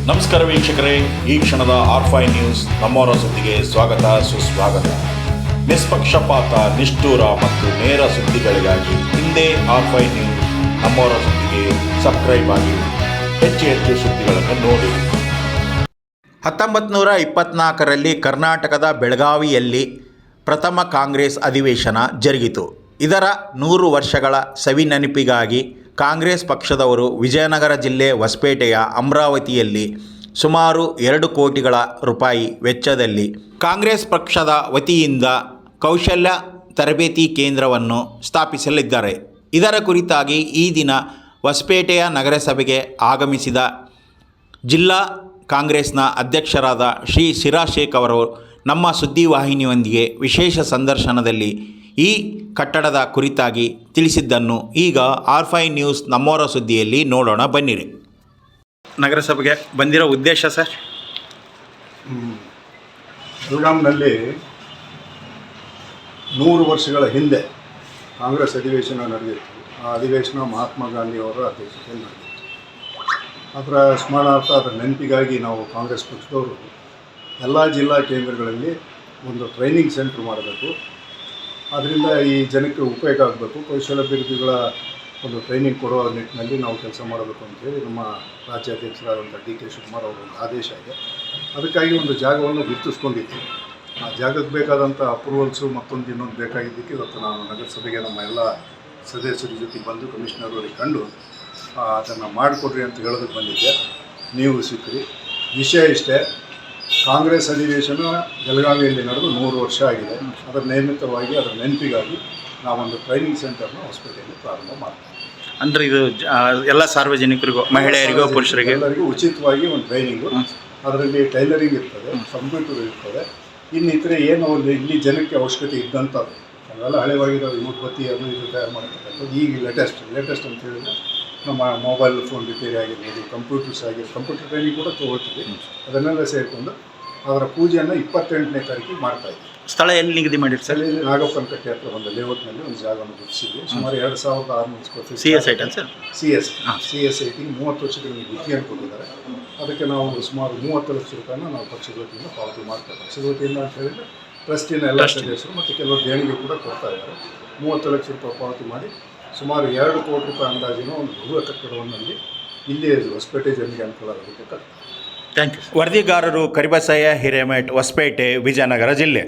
ನಮಸ್ಕಾರ ವೀಕ್ಷಕರೇ, ಈ ಕ್ಷಣದ R5 ನ್ಯೂಸ್ ನಮ್ಮವರ ಸುದ್ದಿಗೆ ಸ್ವಾಗತ ಸುಸ್ವಾಗತ. ನಿಷ್ಪಕ್ಷಪಾತ, ನಿಷ್ಠೂರ ಮತ್ತು ನೇರ ಸುದ್ದಿಗಳಿಗಾಗಿ ಹಿಂದೆ R5 ನ್ಯೂಸ್ ನಮ್ಮವರ ಸುದ್ದಿಗೆ ಸಬ್ಸ್ಕ್ರೈಬ್ ಆಗಿ ಹೆಚ್ಚು ಸುದ್ದಿಗಳನ್ನು ನೋಡಿ. 1924ರಲ್ಲಿ ಕರ್ನಾಟಕದ ಬೆಳಗಾವಿಯಲ್ಲಿ ಪ್ರಥಮ ಕಾಂಗ್ರೆಸ್ ಅಧಿವೇಶನ ಜರುಗಿತು. ಇದರ 100 ವರ್ಷಗಳ ಸವಿನೆನಪಿಗಾಗಿ ಕಾಂಗ್ರೆಸ್ ಪಕ್ಷದವರು ವಿಜಯನಗರ ಜಿಲ್ಲೆ ಹೊಸಪೇಟೆಯ ಅಮರಾವತಿಯಲ್ಲಿ ಸುಮಾರು 2 ಕೋಟಿಗಳ ರೂಪಾಯಿ ವೆಚ್ಚದಲ್ಲಿ ಕಾಂಗ್ರೆಸ್ ಪಕ್ಷದ ವತಿಯಿಂದ ಕೌಶಲ್ಯ ತರಬೇತಿ ಕೇಂದ್ರವನ್ನು ಸ್ಥಾಪಿಸಲಿದ್ದಾರೆ. ಇದರ ಕುರಿತಾಗಿ ಈ ದಿನ ಹೊಸಪೇಟೆಯ ನಗರಸಭೆಗೆ ಆಗಮಿಸಿದ ಜಿಲ್ಲಾ ಕಾಂಗ್ರೆಸ್ನ ಅಧ್ಯಕ್ಷರಾದ ಶ್ರೀ ಸಿರಾ ಶೇಖ್ ಅವರು ನಮ್ಮ ಸುದ್ದಿವಾಹಿನಿಯೊಂದಿಗೆ ವಿಶೇಷ ಸಂದರ್ಶನದಲ್ಲಿ ಈ ಕಟ್ಟಡದ ಕುರಿತಾಗಿ ತಿಳಿಸಿದ್ದನ್ನು ಈಗ R5 ನ್ಯೂಸ್ ನಮ್ಮವರ ಸುದ್ದಿಯಲ್ಲಿ ನೋಡೋಣ, ಬನ್ನಿರಿ. ನಗರಸಭೆಗೆ ಬಂದಿರೋ ಉದ್ದೇಶ ಸರ್? ಬೆಳಗಾಂನಲ್ಲಿ 100 ವರ್ಷಗಳ ಹಿಂದೆ ಕಾಂಗ್ರೆಸ್ ಅಧಿವೇಶನ ನಡೆದಿತ್ತು. ಆ ಅಧಿವೇಶನ ಮಹಾತ್ಮ ಗಾಂಧಿಯವರ ಅಧ್ಯಕ್ಷತೆಯಲ್ಲಿ ನಡೆದಿತ್ತು. ಅದರ ಸ್ಮರಣಾರ್ಥ, ಅದರ ನೆನಪಿಗಾಗಿ ನಾವು ಕಾಂಗ್ರೆಸ್ ಪಕ್ಷದವರು ಎಲ್ಲ ಜಿಲ್ಲಾ ಕೇಂದ್ರಗಳಲ್ಲಿ ಒಂದು ಟ್ರೈನಿಂಗ್ ಸೆಂಟ್ರ್ ಮಾಡಬೇಕು. ಅದರಿಂದ ಈ ಜನಕ್ಕೆ ಉಪಯೋಗ ಆಗಬೇಕು. ಕೌಶಲ್ಯಾಭಿವೃದ್ಧಿಗಳ ಒಂದು ಟ್ರೈನಿಂಗ್ ಕೊಡುವ ನಿಟ್ಟಿನಲ್ಲಿ ನಾವು ಕೆಲಸ ಮಾಡಬೇಕು ಅಂತೇಳಿ ನಮ್ಮ ರಾಜ್ಯಾಧ್ಯಕ್ಷರಾದಂಥ DK ಶಿವಕುಮಾರ್ ಅವರ ಒಂದು ಆದೇಶ ಇದೆ. ಅದಕ್ಕಾಗಿ ಒಂದು ಜಾಗವನ್ನು ಗುರುತಿಸ್ಕೊಂಡಿದ್ದೀವಿ. ಆ ಜಾಗಕ್ಕೆ ಬೇಕಾದಂಥ ಅಪ್ರೂವಲ್ಸು ಮತ್ತೊಂದು ಇನ್ನೊಂದು ಬೇಕಾಗಿದ್ದಕ್ಕೆ ಇವತ್ತು ನಾನು ನಗರಸಭೆಗೆ ನಮ್ಮ ಎಲ್ಲ ಸದಸ್ಯರ ಜೊತೆ ಬಂದು ಕಮಿಷನರ್ ಅವರಿಗೆ ಕಂಡು ಅದನ್ನು ಮಾಡಿಕೊಡ್ರಿ ಅಂತ ಹೇಳೋದಕ್ಕೆ ಬಂದಿದ್ದೆ. ನೀವು ಸಿಕ್ಕಿರಿ. ವಿಷಯ ಇಷ್ಟೇ, ಕಾಂಗ್ರೆಸ್ ಅಧಿವೇಶನ ಬೆಳಗಾವಿಯಲ್ಲಿ ನಡೆದು 100 ವರ್ಷ ಆಗಿದೆ. ಅದರ ನಿಮಿತ್ತವಾಗಿ, ಅದರ ನೆನಪಿಗಾಗಿ ನಾವೊಂದು ಟ್ರೈನಿಂಗ್ ಸೆಂಟರ್ನ ಹೊಸಪೇಟೆಯಲ್ಲಿ ಪ್ರಾರಂಭ ಮಾಡ್ತೀವಿ. ಅಂದರೆ ಇದು ಎಲ್ಲ ಸಾರ್ವಜನಿಕರಿಗೂ, ಮಹಿಳೆಯರಿಗೂ, ಪುರುಷರಿಗೆ ಎಲ್ಲರಿಗೂ ಉಚಿತವಾಗಿ ಒಂದು ಟ್ರೈನಿಂಗು. ಅದರಲ್ಲಿ ಟೈಲರಿಂಗ್ ಇರ್ತದೆ, ಕಂಪ್ಯೂಟರ್ ಇರ್ತದೆ, ಇನ್ನಿತರೆ ಏನು ಇಲ್ಲಿ ಜನಕ್ಕೆ ಅವಶ್ಯಕತೆ ಇದ್ದಂಥದ್ದು ಅವೆಲ್ಲ ಹಳೆವಾಗಿದ್ದಾವೆ. ಯೂಟ್ಬತ್ತಿ ಅದು ಇದು ತಯಾರು ಮಾಡತಕ್ಕಂಥದ್ದು. ಈಗ ಲೇಟೆಸ್ಟ್ ಅಂತ ಹೇಳಿದ್ರೆ ನಮ್ಮ ಮೊಬೈಲ್ ಫೋನ್ ರಿಪೇರಿ ಆಗಿರ್ಬೋದು, ಕಂಪ್ಯೂಟರ್ಸ್ ಕಂಪ್ಯೂಟರ್ ಟ್ರೈನಿಂಗ್ ಕೂಡ ತೊಗೊಳ್ತೀವಿ. ಅದನ್ನೆಲ್ಲ ಸೇರಿಕೊಂಡು ಅದರ ಪೂಜೆಯನ್ನು 28ನೇ ತಾರೀಕಿಗೆ ಮಾಡ್ತಾಯಿದ್ವಿ. ಸ್ಥಳ ಎಲ್ಲಿ ನಿಗದಿ ಮಾಡಿರಿ ಸರ್? ಇಲ್ಲಿ ನಾಗಪ್ಪನ ಕಟ್ಟೆ ಹತ್ರ ಒಂದು ಲೇಔಟ್ನಲ್ಲಿ ಒಂದು ಜಾಗವನ್ನು ಗುರುತಿಸಿದ್ವಿ. ಸುಮಾರು 2600 square feet CS i ten sir? CS ಐಟಿಗೆ 30 ವರ್ಷಗಳಿಗೆ ಗುತ್ತಿಗೆಯನ್ನು ಕೊಟ್ಟಿದ್ದಾರೆ. ಅದಕ್ಕೆ ನಾವು ಸುಮಾರು 30 ಲಕ್ಷ ರೂಪಾಯಿನ ನಾವು ಪಕ್ಷದ ವತಿಯಿಂದ ಪಾವತಿ ಮಾಡ್ತೇವೆ. ಪಕ್ಷದ ವತಿಯಿಂದ ಅಂತ ಹೇಳಿದರೆ ಟ್ರಸ್ಟಿನ ಎಲ್ಲ ಸದಸ್ಯರು ಮತ್ತು ಕೆಲವರು ದೇಣಿಗೆ ಕೂಡ ಕೊಡ್ತಾ ಇದ್ದಾರೆ. 30 ಲಕ್ಷ ರೂಪಾಯಿ ಪಾವತಿ ಮಾಡಿ ಸುಮಾರು 2 ಕೋಟಿ ರೂಪಾಯಿ ಅಂದಾಜಿನ ಒಂದು ಬೃಹತ್ ಕಟ್ಟಡವನ್ನು ಇಲ್ಲಿ ಹೊಸಪೇಟೆ ಜನರಿಗೆ ಅನುಕೂಲ ಆಗೋದಕ್ಕೆ. Thank you. ವರದಿಗಾರರು ಕರಿಬಸಯ್ಯ ಹಿರೇಮಠ್, ಹೊಸಪೇಟೆ, ವಿಜಯನಗರ ಜಿಲ್ಲೆ.